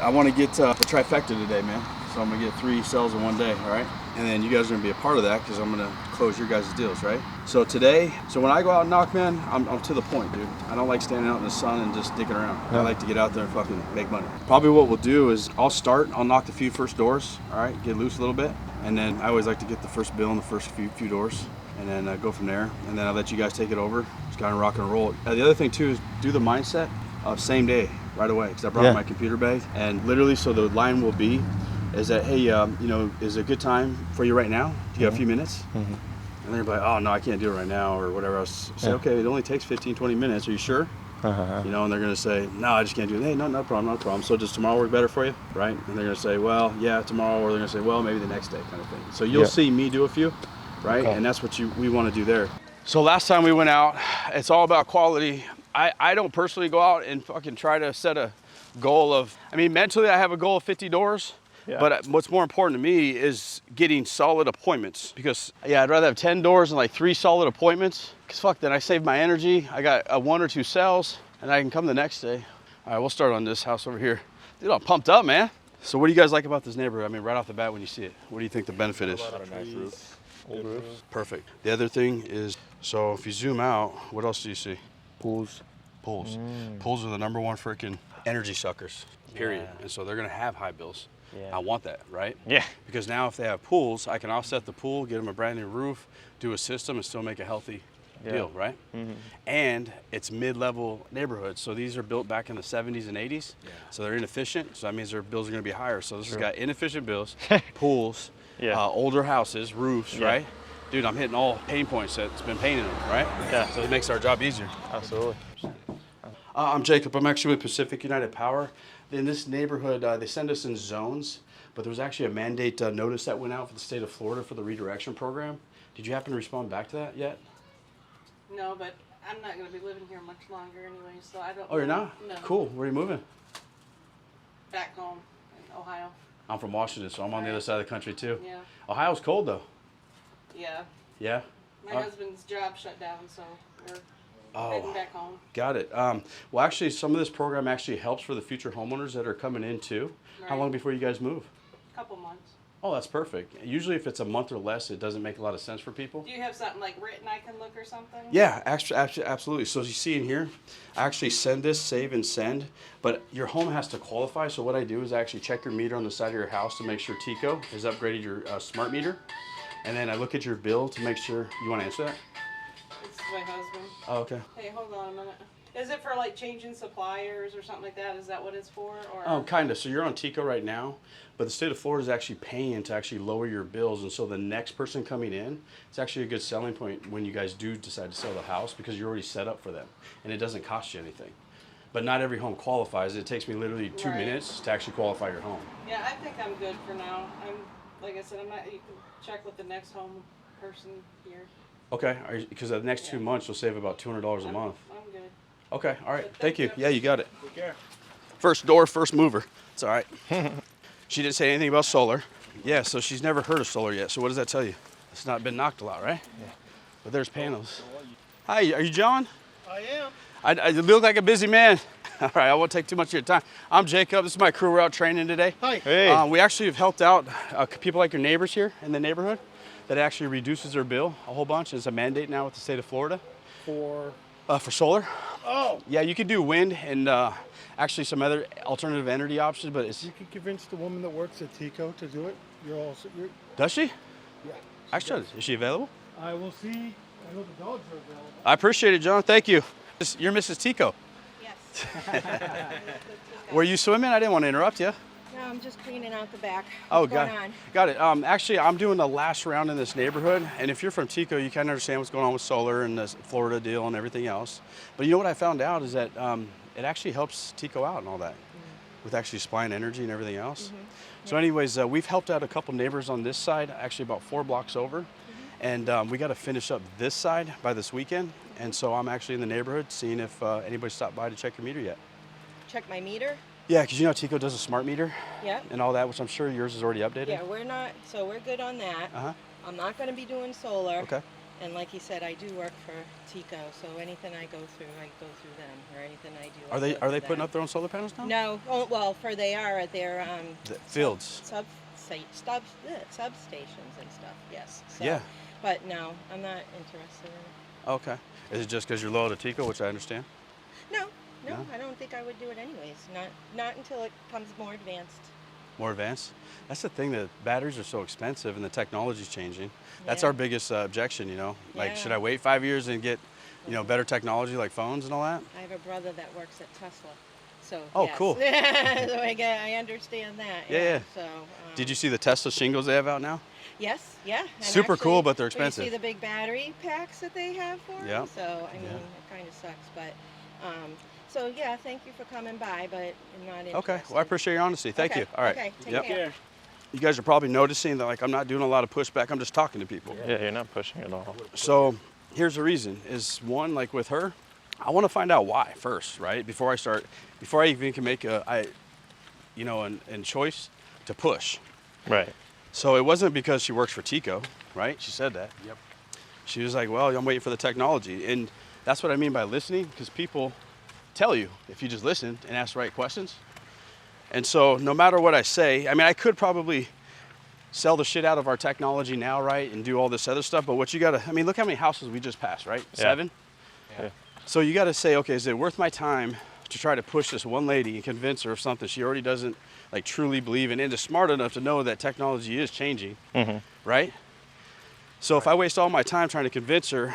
I want to get the trifecta today, man. So I'm gonna get 3 sales in one day, all right? And then you guys are gonna be a part of that because I'm gonna close your guys' deals, right? So today, when I go out and knock, man, I'm to the point, dude. I don't like standing out in the sun and just dicking around. Yeah. I like to get out there and fucking make money. Probably what we'll do is I'll knock the few first doors, all right? Get loose a little bit. And then I always like to get the first bill in the first few doors and then go from there. And then I'll let you guys take it over. Just kind of rock and roll. The other thing too is do the mindset of same day, right away, because I brought my computer bag. And literally, so the line will be, is that, hey, is it a good time for you right now? Do you have a few minutes? And they're like, oh, no, I can't do it right now, or whatever else. Say, okay, it only takes 15, 20 minutes. Are you sure? You know, and they're going to say, no, I just can't do it. Hey, no problem. So does tomorrow work better for you? Right? And they're going to say, well, yeah, tomorrow. Or they're going to say, well, maybe the next day, kind of thing. So you'll see me do a few, right? Okay. And that's what we want to do there. So last time we went out, it's all about quality. I don't personally go out and fucking try to set a goal of, mentally I have a goal of 50 doors. Yeah. But what's more important to me is getting solid appointments, because I'd rather have 10 doors and like 3 solid appointments, because fuck, then I save my energy. I got 1 or 2 sales and I can come the next day. All right, we'll start on this house over here. Dude, I'm pumped up, man. So what do you guys like about this neighborhood? Right off the bat when you see it, what do you think the benefit is? A lot of nice roofs. Old roofs. Perfect. The other thing is, so if you zoom out, what else do you see? Pools. Pools are the #1 freaking energy suckers, period. Yeah. And so they're gonna have high bills. Yeah. I want that, right? Yeah. Because now if they have pools, I can offset the pool, get them a brand new roof, do a system, and still make a healthy deal, right? And it's mid-level neighborhoods. So these are built back in the 70s and 80s. Yeah. So they're inefficient. So that means their bills are gonna be higher. So this has got inefficient bills, pools, older houses, roofs, right? Dude, I'm hitting all pain points that's been paining them, right? Yeah. So it makes our job easier. Absolutely. I'm Jacob. I'm actually with Pacific United Power. In this neighborhood, they send us in zones, but there was actually a mandate notice that went out for the state of Florida for the redirection program. Did you happen to respond back to that yet? No, but I'm not going to be living here much longer anyway, so I don't. Oh, you're not? No. Cool. Where are you moving? Back home in Ohio. I'm from Washington, so I'm on the other side of the country too. Yeah. Ohio's cold though. Yeah. Yeah? My husband's job shut down, so we're heading back home. Got it. Well, actually, some of this program actually helps for the future homeowners that are coming in too. Right. How long before you guys move? A couple months. Oh, that's perfect. Usually if it's a month or less, it doesn't make a lot of sense for people. Do you have something like written I can look or something? Yeah, absolutely. So as you see in here, I actually send this, save and send, but your home has to qualify. So what I do is I actually check your meter on the side of your house to make sure TECO has upgraded your smart meter. And then I look at your bill to make sure, you want to answer that? It's my husband. Oh, okay. Hey, hold on a minute. Is it for like changing suppliers or something like that? Is that what it's for? Or? Kind of. So you're on TECO right now, but the state of Florida is actually paying to actually lower your bills. And so the next person coming in, it's actually a good selling point when you guys do decide to sell the house, because you're already set up for them and it doesn't cost you anything. But not every home qualifies. It takes me literally 2 minutes to actually qualify your home. Yeah, I think I'm good for now. Like I said, I'm not. You can check with the next home person here. Okay, because the next 2 months you'll save about $200 a month. I'm good. Okay, all right. Thank you. Yeah, you got it. Take care. First door, first mover. It's all right. She didn't say anything about solar. Yeah, so she's never heard of solar yet. So what does that tell you? It's not been knocked a lot, right? Yeah. But there's panels. Hi, are you John? I am. I look like a busy man. All right, I won't take too much of your time. I'm Jacob. This is my crew. We're out training today. Hi. Hey. We actually have helped out people like your neighbors here in the neighborhood that actually reduces their bill a whole bunch. It's a mandate now with the state of Florida. For solar. Oh. Yeah, you can do wind and actually some other alternative energy options, but it's... You could convince the woman that works at TECO to do it. Does she? Yeah. Actually, is she available? I will see. I know the dogs are available. I appreciate it, John. Thank you. You're Mrs. TECO. Yes. Were you swimming? I didn't want to interrupt you. No, I'm just cleaning out the back. What's going on? Got it. Actually, I'm doing the last round in this neighborhood, and if you're from TECO, you kind of understand what's going on with solar and the Florida deal and everything else. But you know what I found out is that it actually helps TECO out and all that, with actually supplying energy and everything else. So anyways, we've helped out a couple neighbors on this side, actually about 4 blocks over. And we got to finish up this side by this weekend. And so I'm actually in the neighborhood seeing if anybody stopped by to check your meter yet. Check my meter? Yeah, because you know TECO does a smart meter. Yep. And all that, which I'm sure yours is already updated. Yeah, we're good on that. Uh-huh. I'm not going to be doing solar. Okay. And like he said, I do work for TECO, so anything I go through them, or anything I do. Are they putting up their own solar panels now? No, oh, well, they are at their The fields. substations and stuff. Yes. So, Yeah. But no, I'm not interested in it. Okay. Is it just because you're loyal to TECO, which I understand? No, No? I don't think I would do it anyways. Not until it comes more advanced. More advanced? That's the thing, that batteries are so expensive and the technology's changing. That's Yeah. our biggest objection, you know? Like, Yeah. should I wait 5 years and get, you know, better technology like phones and all that? I have a brother that works at Tesla, so Oh, yes. cool. So I understand that. Yeah. So. Did you see the Tesla shingles they have out now? Yes, yeah. And Super cool, but they're You expensive. see the big battery packs that they have for 'em? Yeah. So, I mean, Yeah. it kind of sucks, but, so yeah, thank you for coming by, but I'm not interested. Okay, well, I appreciate your honesty. Thank Okay, you. All right. okay, take Yep. care. You guys are probably noticing that, like, I'm not doing a lot of pushback. I'm just talking to people. Yeah, you're not pushing at all. So here's the reason is, one, like with her, I want to find out why first, right? Before I even can make an choice to push. Right. So it wasn't because she works for TECO, right? She said that. Yep. She was like, well, I'm waiting for the technology. And that's what I mean by listening, because people tell you if you just listen and ask the right questions. And so no matter what I say, I mean, I could probably sell the shit out of our technology now, right? And do all this other stuff. But what you gotta, I mean, look how many houses we just passed, right? Yeah. 7? Yeah. So you gotta say, okay, is it worth my time to try to push this one lady and convince her of something she already doesn't like truly believe in, and is smart enough to know that technology is changing, right? So if I waste all my time trying to convince her,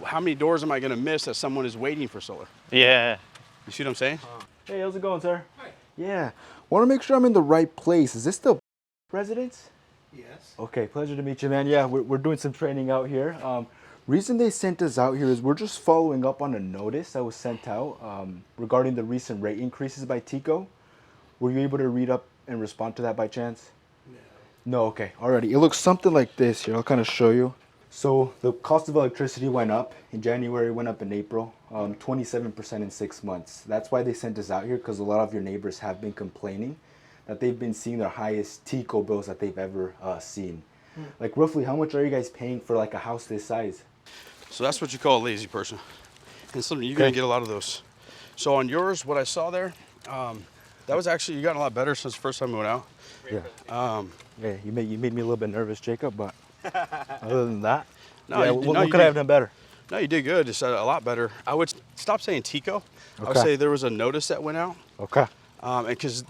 how many doors am I gonna miss that someone is waiting for solar? Yeah. You see what I'm saying? Hey, how's it going, sir? Hi. Yeah. Want to make sure I'm in the right place. Is this the residence? Yes. Okay, pleasure to meet you, man. Yeah, we're doing some training out here. Reason they sent us out here is we're just following up on a notice that was sent out regarding the recent rate increases by TECO. Were you able to read up and respond to that by chance? No, okay, alrighty. It looks something like this here. I'll kind of show you. So the cost of electricity went up in January, went up in April, 27% in 6 months. That's why they sent us out here, because a lot of your neighbors have been complaining that they've been seeing their highest TECO bills that they've ever seen. Like roughly how much are you guys paying for like a house this size? So that's what you call a lazy person. And so you're gonna get a lot of those. So on yours, what I saw there, that was actually, you gotten a lot better since the first time we went out. Yeah. Yeah, you made me a little bit nervous, Jacob, but other than that, No, yeah, you- what no, you could I did- have done better? No, you did good. It's a lot better. I would stop saying TECO. I would Okay. say there was a notice that went out. Okay. And because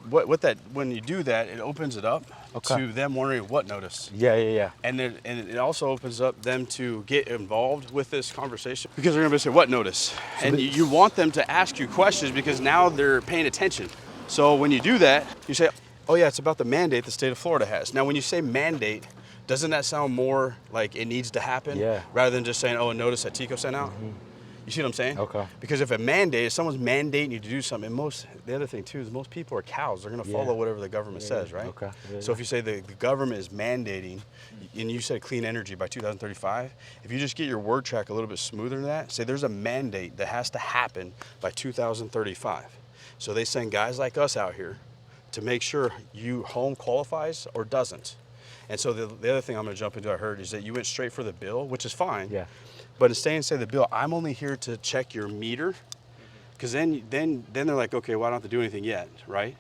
when you do that, it opens it up Okay. to them wondering what notice. Yeah. And it also opens up them to get involved with this conversation, because they're gonna say, what notice? And you want them to ask you questions, because now they're paying attention. So when you do that, you say, oh yeah, it's about the mandate the state of Florida has. Now when you say mandate, doesn't that sound more like it needs to happen? Yeah. Rather than just saying, oh, a notice that TECO sent out? You see what I'm saying? Okay. Because if if someone's mandating you to do something, the other thing too is most people are cows. They're gonna follow whatever the government says, right? Okay. Yeah, So if you say the government is mandating, and you said clean energy by 2035, if you just get your word track a little bit smoother than that, say there's a mandate that has to happen by 2035. So they send guys like us out here to make sure your home qualifies or doesn't. And so the other thing I'm gonna jump into, I heard, is that you went straight for the bill, which is fine. Yeah. But instead of saying the bill, I'm only here to check your meter, because then they're like, okay, well, I don't have to do anything yet, right?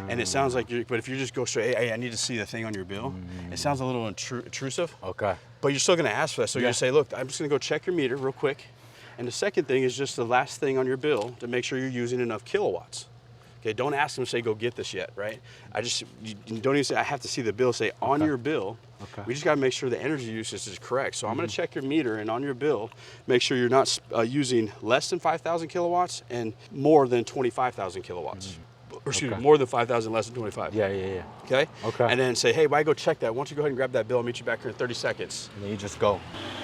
And it sounds like but if you just go straight, hey, I need to see the thing on your bill, it sounds a little intrusive. Okay. But you're still gonna ask for that. So you just say, look, I'm just gonna go check your meter real quick. And the second thing is just the last thing on your bill to make sure you're using enough kilowatts. Okay, don't ask them to say, go get this yet, right? You don't even say, I have to see the bill. Say, on your bill, we just gotta make sure the energy usage is correct. So I'm gonna check your meter, and on your bill, make sure you're not using less than 5,000 kilowatts and more than 25,000 kilowatts. Or excuse me, more than 5,000, less than 25. Yeah. Okay? Okay. And then say, hey, why go check that? Why don't you go ahead and grab that bill? I'll meet you back here in 30 seconds. And then you just go.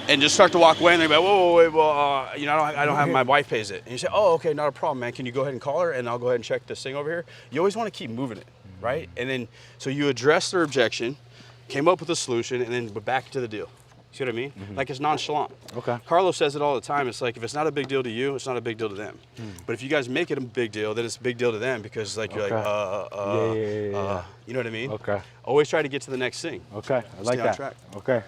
And just start to walk away, and they're like, whoa, wait, well, I don't have, my wife pays it. And you say, oh, okay, not a problem, man. Can you go ahead and call her, and I'll go ahead and check this thing over here? You always want to keep moving it, right? And then, so you address their objection, came up with a solution, and then we're back to the deal. See what I mean? Like, it's nonchalant. Okay. Carlos says it all the time. It's like, if it's not a big deal to you, it's not a big deal to them. But if you guys make it a big deal, then it's a big deal to them, because like, you're like, Yeah. you know what I mean? Okay. Always try to get to the next thing. Okay. I like on that. track. Okay.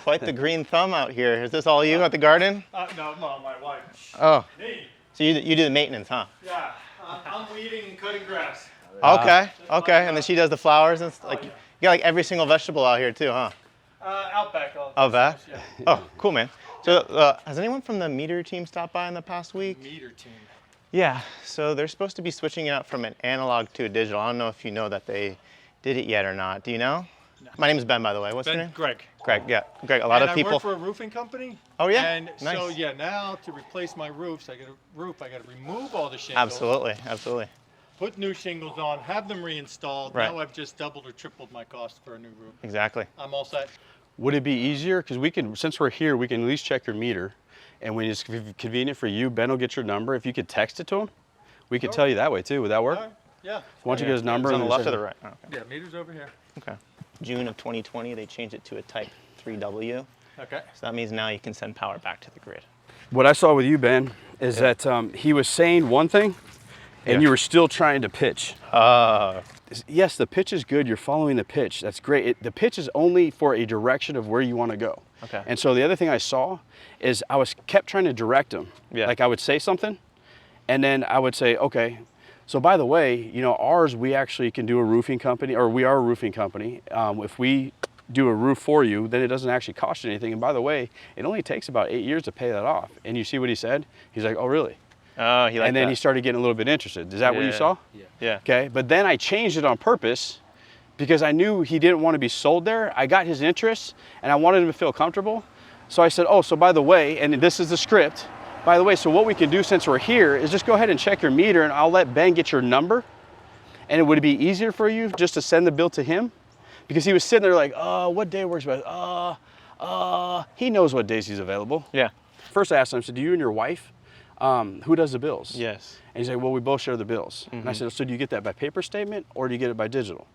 quite the green thumb out here. Is this all you at the garden? No, my wife. Oh, Me? so you do the maintenance, huh? Yeah, I'm weeding and cutting grass. Okay, okay. And then she does the flowers and like you got like every single vegetable out here too, huh? Out back. Oh, that? Yeah. Oh, cool, man. So has anyone from the meter team stopped by in the past week? Meter team. Yeah, so they're supposed to be switching out from an analog to a digital. I don't know if you know that they did it yet or not. Do you know? No. My name is Ben, by the way. What's your name? Greg. Greg, yeah. Greg, a lot of I people. work for a roofing company. Oh, yeah? And Nice. so, yeah, now to replace my roofs, I got to remove all the shingles. Absolutely, absolutely. Put new shingles on, have them reinstalled. Right. Now I've just doubled or tripled my cost for a new roof. Exactly. I'm all set. Would it be easier? Because we can, since we're here, we can at least check your meter. And when it's convenient for you, Ben will get your number. If you could text it to him, we could tell you that way too. Would that work? All right. Yeah. Why don't you get his number? It's on the and left say- or the right? Oh, okay. Yeah, meter's over here. Okay. June of 2020, they changed it to a Type 3W. Okay. So that means now you can send power back to the grid. What I saw with you, Ben, is that he was saying one thing, and Yeah. you were still trying to pitch. Yes, the pitch is good. You're following the pitch. That's great. The pitch is only for a direction of where you want to go. Okay. And so the other thing I saw is I kept trying to direct him. Yeah. Like I would say something, and then I would say, okay. So by the way, you know, ours, we actually can do a roofing company, or we are a roofing company. If we do a roof for you, then it doesn't actually cost you anything. And by the way, it only takes about 8 years to pay that off. And you see what he said? He's like, oh, really? Oh, he liked And then that. he started getting a little bit interested. Is that what you Yeah. saw? Yeah. Okay, but then I changed it on purpose because I knew he didn't want to be sold there. I got his interest and I wanted him to feel comfortable. So I said, oh, so by the way, and this is the script, by the way, so what we can do since we're here is just go ahead and check your meter and I'll let Ben get your number. And it would be easier for you just to send the bill to him? Because he was sitting there like, what day works best? He knows what days he's available. Yeah. First I asked him, I said, do you and your wife, who does the bills? Yes. And he's like, well, we both share the bills. And I said, so do you get that by paper statement or do you get it by digital?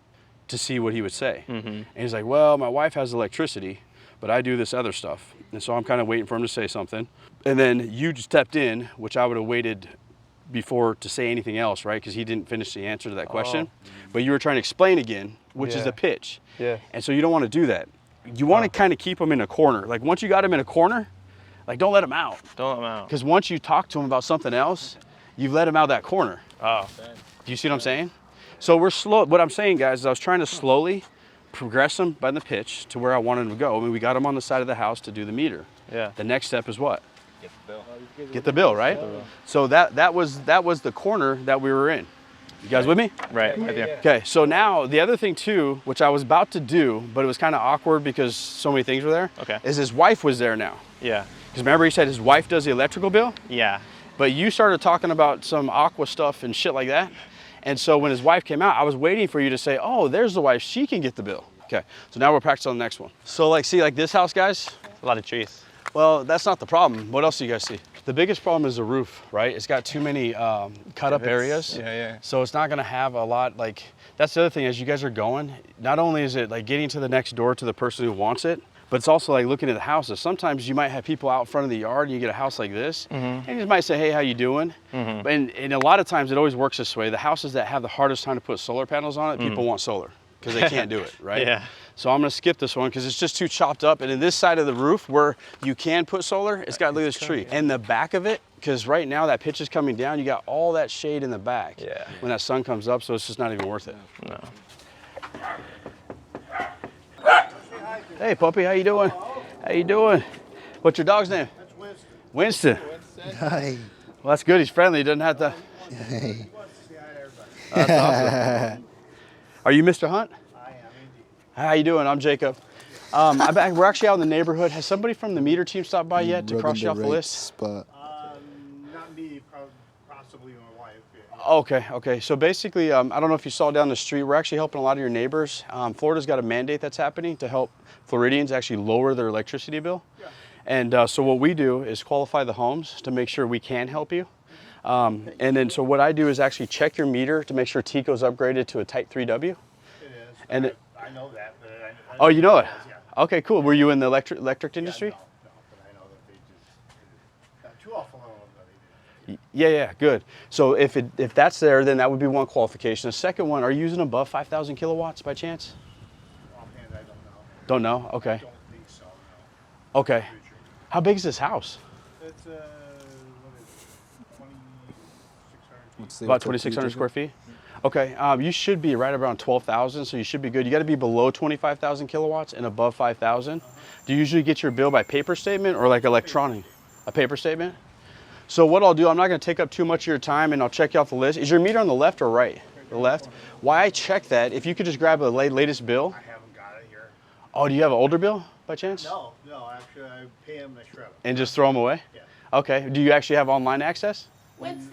To see what he would say. And he's like, well, my wife has electricity, but I do this other stuff. And so I'm kind of waiting for him to say something. And then you stepped in, which I would have waited before to say anything else, right? Because he didn't finish the answer to that question. But you were trying to explain again, which is Yeah. the pitch. Yeah. And so you don't want to do that. You want to kind of keep him in a corner. Like once you got him in a corner, like don't let him out. Don't let him out. Because once you talk to him about something else, you've let him out of that corner. Oh. Do you see what I'm saying? So we're slow. What I'm saying, guys, is I was trying to slowly progress him by the pitch to where I wanted him to go. I mean, we got him on the side of the house to do the meter. Yeah. The next step is what? Get the bill, right? So that was the corner that we were in. You guys with me? Right. Right there. Okay, so now the other thing too, which I was about to do, but it was kind of awkward because so many things were there, Okay. is his wife was there now. Yeah. Because remember he said his wife does the electrical bill? Yeah. But you started talking about some aqua stuff and shit like that. And so when his wife came out, I was waiting for you to say, oh, there's the wife, she can get the bill. Okay, so now we're practicing on the next one. So like, see like this house, guys? A lot of trees. Well, that's not the problem. What else do you guys see? The biggest problem is the roof, right? It's got too many cut up areas. Yeah, yeah. So it's not gonna have a lot, like, that's the other thing, as you guys are going, not only is it like getting to the next door to the person who wants it, but it's also like looking at the houses. Sometimes you might have people out front of the yard and you get a house like this, and you might say, hey, how you doing? And a lot of times it always works this way. The houses that have the hardest time to put solar panels on it, people want solar because they can't do it, right? Yeah. So I'm gonna skip this one because it's just too chopped up. And in this side of the roof where you can put solar, it's got, look at this tree. And the back of it, because right now that pitch is coming down, you got all that shade in the back. Yeah. When that sun comes up, so it's just not even worth it. No. Hey puppy, how you doing? How you doing? What's your dog's name? That's Winston. Winston. Hi. Well, that's good. He's friendly. He doesn't have to. Hey. That's awesome. Are you Mr. Hunt? I am indeed. How you doing? I'm Jacob. We're actually out in the neighborhood. Has somebody from the meter team stopped by yet to Rubbing cross you off the right list? Spot. Not me, possibly my wife. Okay, okay. So basically, I don't know if you saw down the street, we're actually helping a lot of your neighbors. Florida's got a mandate that's happening to help Floridians actually lower their electricity bill. Yeah. And so what we do is qualify the homes to make sure we can help you. And then so what I do is actually check your meter to make sure TECO's upgraded to a Type 3W. It is. And I know that, but I Oh, you know it? Yeah. Okay, cool. Were you in the electric industry? No, but I know that they just, not too awful long ago they did. Yeah, good. So if that's there, then that would be one qualification. The second one, are you using above 5,000 kilowatts by chance? Offhand, I don't know. Don't know? Okay. I don't think so, Okay. How big is this house? It's, what is it, 2,600 feet. Let's see About what's up to you, 2,600 Jacob. square feet? Okay, you should be right around 12,000, so you should be good. You gotta be below 25,000 kilowatts and above 5,000. Do you usually get your bill by paper statement or like electronic? A paper statement? So what I'll do, I'm not gonna take up too much of your time and I'll check you off the list. Is your meter on the left or right? The left? Why I check that, if you could just grab the latest bill. I haven't got it here. Oh, do you have an older bill by chance? No, actually, I pay them and I shred them. And just throw them away? Yeah. Okay, do you actually have online access? Winston.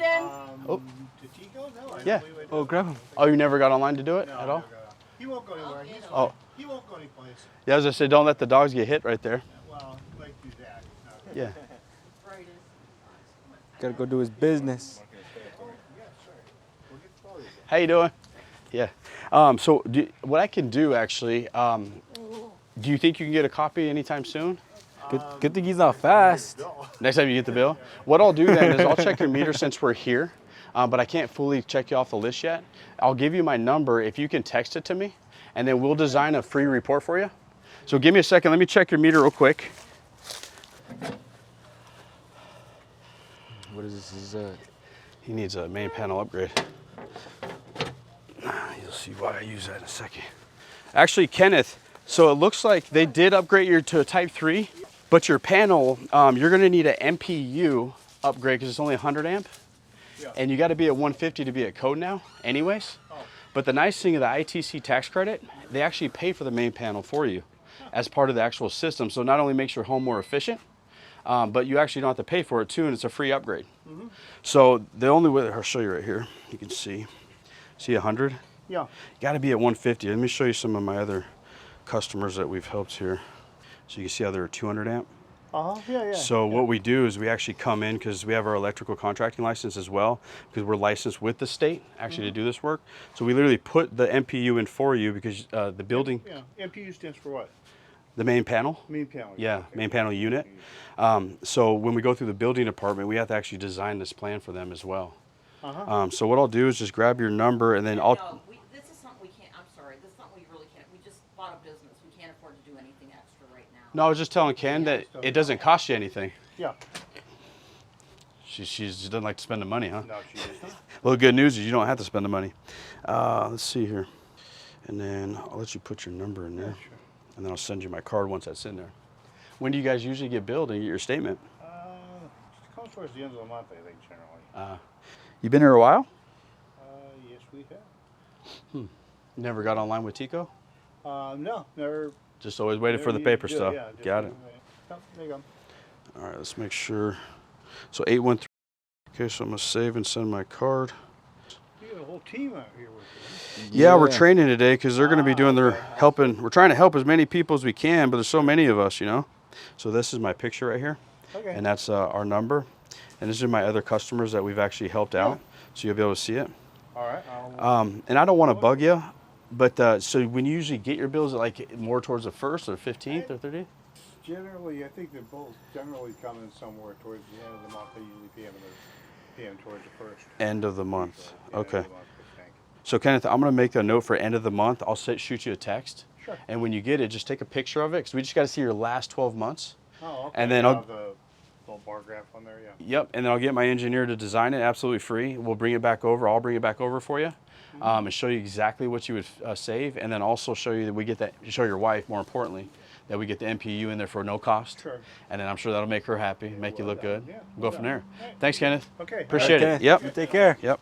Oh. To TECO? No, I Yeah. don't believe I Oh, do. grab him. Oh, you never got online to do it No, at all? never got it. He won't go anywhere. He's Oh. fine. He won't go anyplace. Yeah, as I said, don't let the dogs get hit right there. Well, like do that. Yeah. Gotta go do his business. How you doing? Yeah. So what I can do actually, do you think you can get a copy anytime soon? Good thing he's not fast. Next time you get the bill? What I'll do then is I'll check your meter since we're here, but I can't fully check you off the list yet. I'll give you my number if you can text it to me, and then we'll design a free report for you. So give me a second, let me check your meter real quick. What is this? Is that? He needs a main panel upgrade. You'll see why I use that in a second. Actually, Kenneth, so it looks like they did upgrade you to a Type 3, but your panel, you're gonna need an MPU upgrade because it's only 100 amp. Yeah. And you gotta be at 150 to be at code now anyways. Oh. But the nice thing of the ITC tax credit, they actually pay for the main panel for you as part of the actual system. So it not only makes your home more efficient, but you actually don't have to pay for it too, and it's a free upgrade. So the only way, I'll show you right here, you can see 100? Yeah. You gotta be at 150. Let me show you some of my other customers that we've helped here. So you can see how they're 200 amp. Yeah. So what we do is we actually come in because we have our electrical contracting license as well, because we're licensed with the state actually to do this work. So we literally put the MPU in for you because the building, Yeah. MPU stands for what? the main panel. Main panel. Yeah, Okay. main panel unit. So when we go through the building department, we have to actually design this plan for them as well. So what I'll do is just grab your number and then I'll. No, this is something we can't, I'm sorry, this is something we really can't, we just bought a business, we can't afford to do anything extra right now. No, I was just telling Ken that it doesn't cost you anything. Yeah. She doesn't like to spend the money, huh? No, she is not. Well, the good news is you don't have to spend the money. Let's see here. And then I'll let you put your number in there. Sure. And then I'll send you my card once that's in there. When do you guys usually get billed and get your statement? It comes towards the end of the month, I think, generally. You been here a while? Yes, we have. Never got online with TECO? No, never. Just always waited for the never paper did, stuff. Yeah, just Got it. Oh, there you go. All right, let's make sure. So 813. Okay, so I'm gonna save and send my card. You got a whole team out here with you. Yeah, we're training today because they're gonna be doing their helping. We're trying to help as many people as we can, but there's so many of us, you know. So this is my picture right here, Okay. and that's our number. And these are my other customers that we've actually helped out, so you'll be able to see it. All right. And I don't want to bug you, but so when you usually get your bills, like more towards the 1st or 15th or 30th? Generally, I think the bills generally come in somewhere towards the end of the month. I usually pay them towards the first. End of the month. Yeah, Okay. end of the month, I think. So Kenneth, I'm gonna make a note for end of the month. I'll shoot you a text. Sure. And when you get it, just take a picture of it because we just got to see your last 12 months. Oh, okay. And then You I'll- have the little bar graph on there, yeah. Yep, and then I'll get my engineer to design it absolutely free. We'll bring it back over. I'll bring it back over for you and show you exactly what you would save, and then also show you that we get that, show your wife, more importantly, that we get the MPU in there for no cost. Sure. And then I'm sure that'll make her happy, make you look good. Yeah, We'll go well from done. there. Right. Thanks, Kenneth. Okay. Appreciate it. Okay. Yep. You take care. Yep.